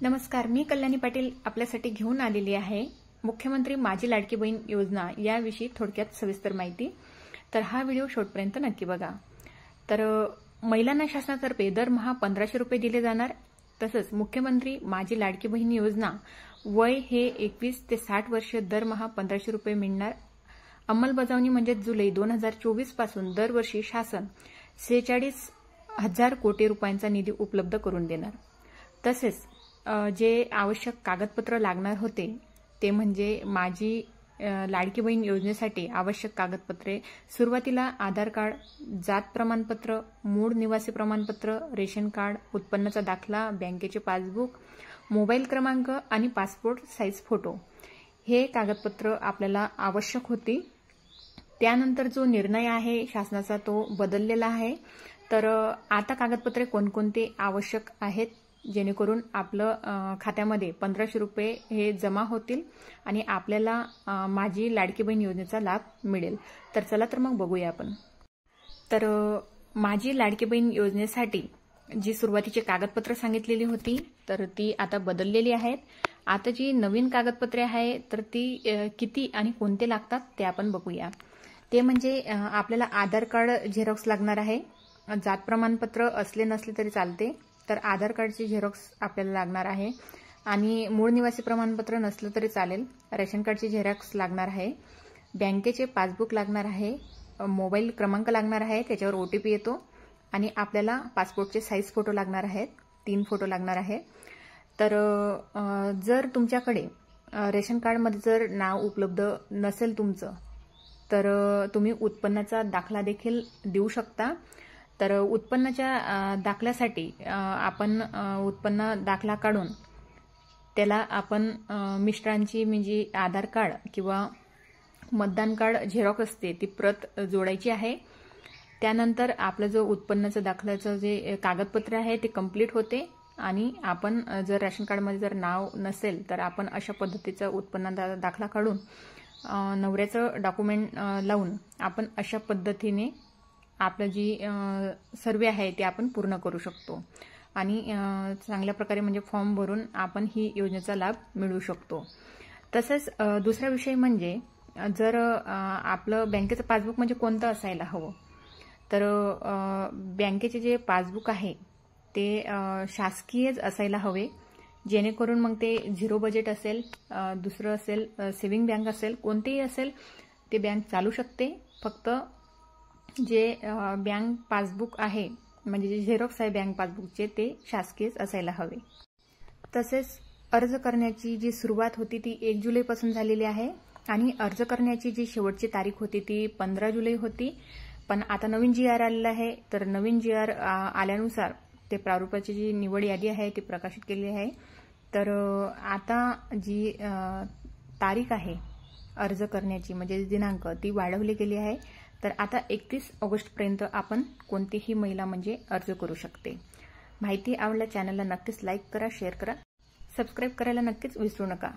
नमस्कार, मी कल्याणी पाटील आपल्यासाठी घेऊन आलेली आहे मुख्यमंत्री माझी लाडकी बहीण योजना याविषयी थोडक्यात सविस्तर माहिती। तर हा व्हिडिओ शेवटपर्यंत नक्की बघा। तर महिलांना शासनातर्फे दरमहा 1500 रुपये दिले जाणार। तसंच मुख्यमंत्री माझी लाडकी बहीण योजना वय हे 21 ते 60 वर्ष दरमहा 1500 रुपये मिळणार। अंमलबजावणी म्हणजे जुलै 2024 पासून दरवर्षी शासन 46,000 कोटी रुपयांचा निधी उपलब्ध करून देणार। तसेच जे आवश्यक कागदपत्र लागणार होते ते म्हणजे माझी लाडकी बहीण योजनेसाठी आवश्यक कागदपत्रे सुरुवातीला आधार कार्ड, जात प्रमाणपत्र, मूळ निवासी प्रमाणपत्र, रेशन कार्ड, उत्पन्नाचा दाखला, बँकेचे पासबुक, मोबाईल क्रमांक आणि पासपोर्ट साईज फोटो हे कागदपत्र आपल्याला आवश्यक होती। त्यानंतर जो निर्णय आहे शासनाचा तो बदललेला आहे। तर आता कागदपत्रे कोणकोणते आवश्यक आहेत जेणेकरून आपलं खात्यामध्ये 1500 रुपये हे जमा होतील आणि आपल्याला माझी लाडकी बहीण योजनेचा लाभ मिळेल। तर चला तर मग बघूया आपण। तर माझी लाडकी बहीण योजनेसाठी जी सुरुवातीची कागदपत्र सांगितलेली होती तर ती आता बदललेली आहेत। आता जी नवीन कागदपत्रे आहे तर ती किती आणि कोणते लागतात ते आपण बघूया। ते म्हणजे आपल्याला आधार कार्ड झेरॉक्स लागणार आहे, जात प्रमाणपत्र असले नसले तरी चालते, तर आधार कार्डची झेरॉक्स आपल्याला लागणार आहे आणि मूळ निवासी प्रमाणपत्र नसलं तरी चालेल, रेशन कार्डची झेरॉक्स लागणार आहे, बँकेचे पासबुक लागणार आहे, मोबाईल क्रमांक लागणार आहे, त्याच्यावर OTP येतो आणि आपल्याला पासपोर्टचे साईज फोटो लागणार आहेत, 3 फोटो लागणार आहे। तर जर तुमच्याकडे रेशन कार्डमध्ये जर नाव उपलब्ध नसेल तुमचं तर तुम्ही उत्पन्नाचा दाखला देखील देऊ शकता। तर उत्पन्नाच्या दाखल्यासाठी आपण उत्पन्न दाखला काढून त्याला आपण मिस्टरांची म्हणजे आधार कार्ड किंवा मतदान कार्ड झेरॉक्स असते ती प्रत जोडायची आहे। त्यानंतर आपलं जो उत्पन्नाचं दाखल्याचं जे कागदपत्र आहे ते कंप्लीट होते आणि आपण जर रेशन कार्डमध्ये जर नाव नसेल तर आपण अशा पद्धतीचा उत्पन्न दाखला काढून नवऱ्याचं डॉक्युमेंट लावून आपण अशा पद्धतीने आपलं जी सर्वे आहे ते आपण पूर्ण करू शकतो आणि चांगल्या प्रकारे म्हणजे फॉर्म भरून आपण ही योजनेचा लाभ मिळवू शकतो। तसंच दुसरा विषय म्हणजे जर आपलं बँकेचं पासबुक म्हणजे कोणतं असायला हवं, तर बँकेचे जे पासबुक आहे ते शासकीयच असायला हवे, जेणेकरून मग ते झिरो बजेट असेल, दुसरं असेल सेव्हिंग बँक असेल, कोणतेही असेल ते बँक चालू शकते। फक्त जे बँक पासबुक आहे म्हणजे जे झेरॉक्स आहे बँक पासबुकचे ते शासकीयच असायला हवे। तसेच अर्ज करण्याची जी सुरुवात होती ती 1 जुलैपासून झालेली आहे आणि अर्ज करण्याची जी शेवटची तारीख होती ती 15 जुलै होती। पण आता नवीन GR आलेला आहे, तर नवीन GR आल्यानुसार ते प्रारूपाची जी निवड यादी आहे ती प्रकाशित केली आहे। तर आता जी तारीख आहे अर्ज करण्याची म्हणजे दिनांक ती वाढवली गेली आहे। तर आता 31 ऑगस्टपर्यंत आपण कोणतीही महिला म्हणजे अर्ज करू शकते। माहिती आवडल्यास चॅनलला नक्कीच लाईक करा, शेअर करा, सबस्क्राईब करायला नक्कीच विसरू नका।